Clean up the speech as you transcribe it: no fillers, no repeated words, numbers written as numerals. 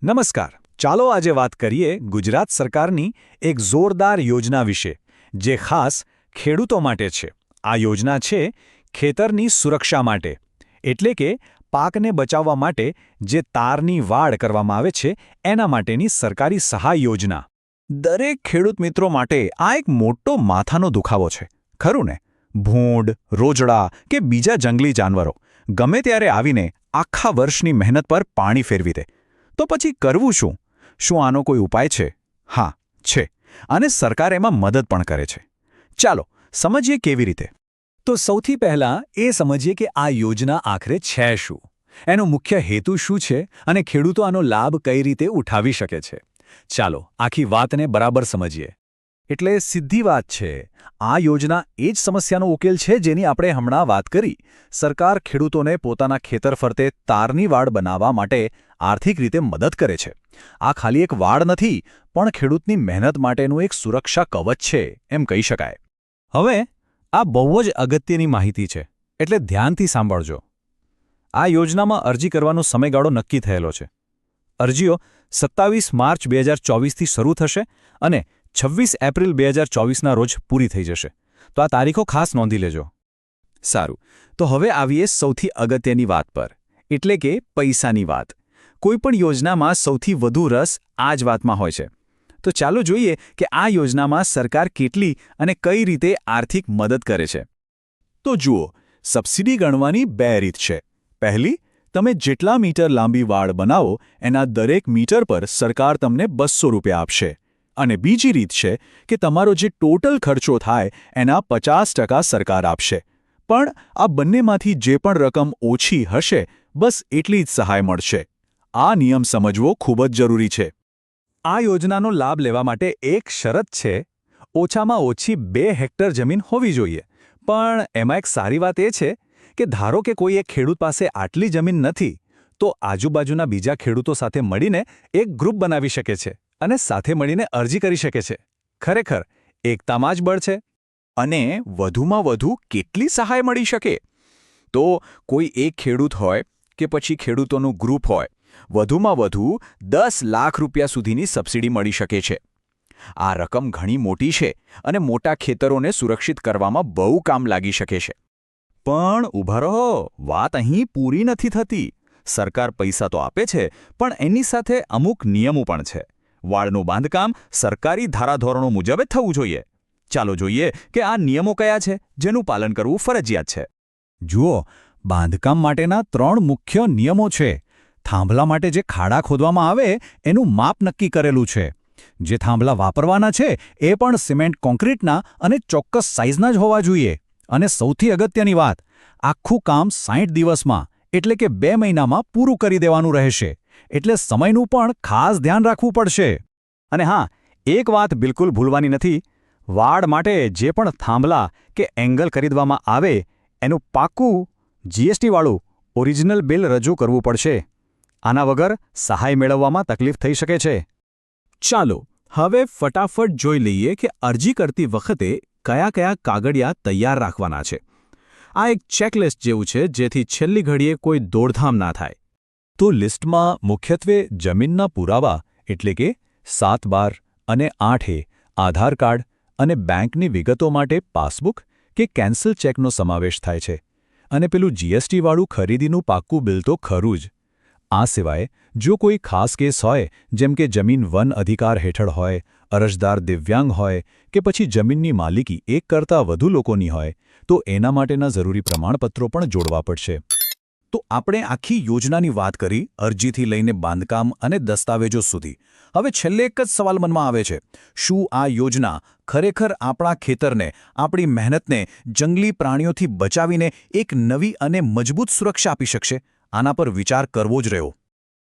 નમસ્કાર. ચાલો આજે વાત કરીએ ગુજરાત સરકારની એક જોરદાર યોજના વિશે, જે ખાસ ખેડૂતો માટે છે. આ યોજના છે ખેતરની સુરક્ષા માટે, એટલે કે પાકને બચાવવા માટે જે તારની વાડ કરવામાં આવે છે એના માટેની સરકારી સહાય યોજના. દરેક ખેડૂત મિત્રો માટે આ એક મોટો માથાનો દુખાવો છે, ખરું ને? ભૂંડ, રોજડા કે બીજા જંગલી જાનવરો ગમે ત્યારે આવીને આખા વર્ષની મહેનત પર પાણી ફેરવી દે. તો પછી કરવું શું? શું આનો કોઈ ઉપાય છે? હા, છે. અને સરકાર એમાં મદદ પણ કરે છે. ચાલો સમજીએ કેવી રીતે. તો સૌથી પહેલાં એ સમજીએ કે આ યોજના આખરે છે શું, એનો મુખ્ય હેતુ શું છે અને ખેડૂતો આનો લાભ કઈ રીતે ઉઠાવી શકે છે. ચાલો આખી વાતને બરાબર સમજીએ. એટલે સીધી વાત છે, આ યોજના એ જ સમસ્યાનો ઉકેલ છે જેની આપણે હમણાં વાત કરી. સરકાર ખેડૂતોને પોતાના ખેતર ફરતે તારની વાડ બનાવવા માટે આર્થિક રીતે મદદ કરે છે. આ ખાલી એક વાડ નથી, પણ ખેડૂતની મહેનત માટેનું એક સુરક્ષા કવચ છે એમ કહી શકાય. હવે આ બહુ જ અગત્યની માહિતી છે, એટલે ધ્યાનથી સાંભળજો. આ યોજનામાં અરજી કરવાનો સમયગાળો નક્કી થયેલો છે. અરજીઓ 27 માર્ચ 2024થી શરૂ થશે અને 26 એપ્રિલ 2024ના રોજ પૂરી થઈ જશે. તો આ તારીખો ખાસ નોંધી લેજો. સારું, તો હવે આવીએ સૌથી અગત્યની વાત પર, એટલે કે પૈસાની વાત. કોઈપણ યોજનામાં સૌથી વધુ રસ આ જ વાતમાં હોય છે. તો ચાલો જોઈએ કે આ યોજનામાં સરકાર કેટલી અને કઈ રીતે આર્થિક મદદ કરે છે. તો જુઓ, સબસિડી ગણવાની બે રીત છે. પહેલી, તમે જેટલા મીટર લાંબી વાડ બનાવો એના દરેક મીટર પર સરકાર તમને 200 રૂપિયા આપશે. અને બીજી રીત છે કે તમારો જે ટોટલ ખર્ચો થાય એના 50% સરકાર આપશે. પણ આ બંનેમાંથી જે પણ રકમ ઓછી હશે, બસ એટલી જ સહાય મળશે. આ નિયમ સમજવો ખૂબ જ જરૂરી છે. આ યોજનાનો લાભ લેવા માટે એક શરત છે: ઓછામાં ઓછી 2 હેક્ટર જમીન હોવી જોઈએ. પણ એમાં એક સારી વાત એ છે કે ધારો કે કોઈ એક ખેડૂત પાસે આટલી જમીન નથી, તો આજુબાજુના બીજા ખેડૂતો સાથે મળીને એક ગ્રુપ બનાવી શકે છે અને સાથે મળીને અરજી કરી શકે છે. ખરેખર એકતામાં જ બળ છે. અને વધુમાં વધુ કેટલી સહાય મળી શકે? તો કોઈ એક ખેડૂત હોય કે પછી ખેડૂતોનું ગ્રુપ હોય, વધુમાં વધુ 10 લાખ રૂપિયા સુધીની સબસિડી મળી શકે છે. આ રકમ ઘણી મોટી છે અને મોટા ખેતરોને સુરક્ષિત કરવામાં બહુ કામ લાગી શકે છે. પણ ઊભા રહો, વાત અહીં પૂરી નથી થતી. સરકાર પૈસા તો આપે છે, પણ એની સાથે અમુક નિયમો પણ છે. વાડનું બાંધકામ સરકારી ધારાધોરણો મુજબ જ થવું જોઈએ. ચાલો જોઈએ કે આ નિયમો કયા છે જેનું પાલન કરવું ફરજિયાત છે. જુઓ, બાંધકામ માટેના 3 મુખ્ય નિયમો છે. થાંભલા માટે જે ખાડા ખોદવામાં આવે એનું માપ નક્કી કરેલું છે. જે થાંભલા વાપરવાના છે એ પણ સિમેન્ટ કોન્ક્રીટના અને ચોક્કસ સાઇઝના જ હોવા જોઈએ. અને સૌથી અગત્યની વાત, આખું કામ 60 દિવસમાં એટલે કે 2 મહિનામાં પૂરું કરી દેવાનું રહેશે. એટલે સમયનું પણ ખાસ ધ્યાન રાખવું પડશે. અને હા, એક વાત બિલકુલ ભૂલવાની નથી. વાડ માટે જે પણ થાંભલા કે એંગલ ખરીદવામાં આવે એનું પાક્કું GST-વાળું ઓરિજિનલ બિલ રજૂ કરવું પડશે. આના વગર સહાય મેળવવામાં તકલીફ થઈ શકે છે. ચાલો હવે ફટાફટ જોઈ લઈએ કે અરજી કરતી વખતે કયા કયા કાગળિયા તૈયાર રાખવાના છે. આ એક ચેકલિસ્ટ જેવું છે, જેથી છેલ્લી ઘડીએ કોઈ દોડધામ ના થાય. તો લિસ્ટમાં મુખ્યત્વે જમીનના પુરાવા એટલે કે 7/12 અને 8A, આધાર કાર્ડ અને બેંકની વિગતો માટે પાસબુક કે કેન્સલ ચેકનો સમાવેશ થાય છે. અને પેલું GST-વાળું ખરીદીનું પાક્કું બિલ તો ખરું જ. આ સિવાય જો કોઈ ખાસ કેસ હોય, જેમ કે જમીન વન અધિકાર હેઠળ હોય, અરજદાર દિવ્યાંગ હોય કે પછી જમીનની માલિકી એક કરતાં વધુ લોકોની હોય, તો એના માટેના જરૂરી પ્રમાણપત્રો પણ જોડવા પડશે. તો આપણે આખી યોજનાની વાત કરી, અરજીથી લઈને બાંધકામ અને દસ્તાવેજો સુધી. હવે છેલ્લે એક જ સવાલ મનમાં આવે છે: શું આ યોજના ખરેખર આપણા ખેતરને, આપણી મહેનતને જંગલી પ્રાણીઓથી બચાવીને એક નવી અને મજબૂત સુરક્ષા આપી શકશે? આના પર વિચાર કરવો જ રહ્યો.